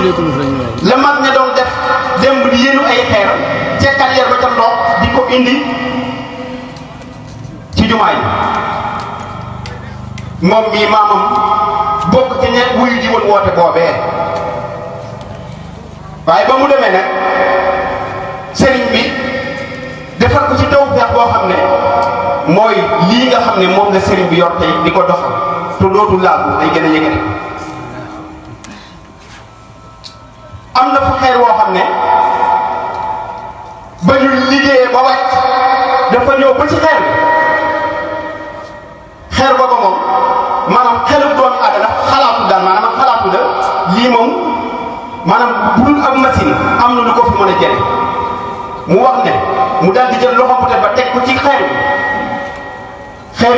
la mag ña doon def démb di yéenu ay xeer ca carrière ba ca ndox di ko indi ci jumaa yi moom mii maamam bokk ca ñe wuyu ji woon woote boobee waaye ba mu demee nag sëriñ bi defal ko ci tawfeex boo xam ne mooy lii nga xam ne moom la sëriñ bi yor tey di ko doxal te dootul laagu day gën a yëngate am na fa xeer woo xam ne ba ñu liggéeyee ba wàcc dafa ñëw ba ci xeer booba moom maanaam xelu doomu aadama xalaatu daal maanaam xalaatu la lii moom maanaam bu dul ab machine am na lu ko fi mën a jële mu wax ne mu daal di jël loxo peut-être ba teg ko ci xeer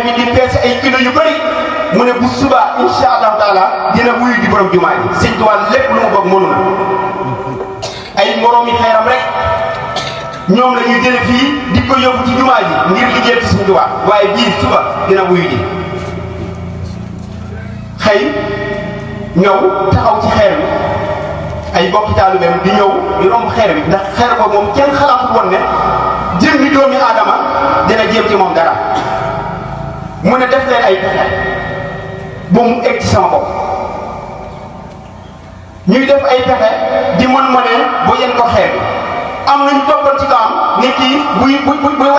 bi di peese ay kilo yu bëri mu ne bu subaa insha allahu taala dina wuyu di borom jumaa ji Sëñ Tuubaa lépp lu mu bëgg mënu na ay moroom yi xeeram rek ñoom la ñuy jële fii di ko yóbbu ci jumaa ji ngir liggéey ci Sëñ Tuubaa waaye bii suba dina wuyu ji xëy ñëw taxaw ci xeer bi ay bokki taalibeem di ñëw di romb xeer bi ndax xeer ko moom kenn xalaatul woon ne jëm bi doomi aadama dina jéem ci moom dara mu ne def leen ay pexe ba mu egg ci sama bopp ñuy def ay pexe di mën mënee ba yéen ko xeer bi am nañu toppal ci kawam ne kii buy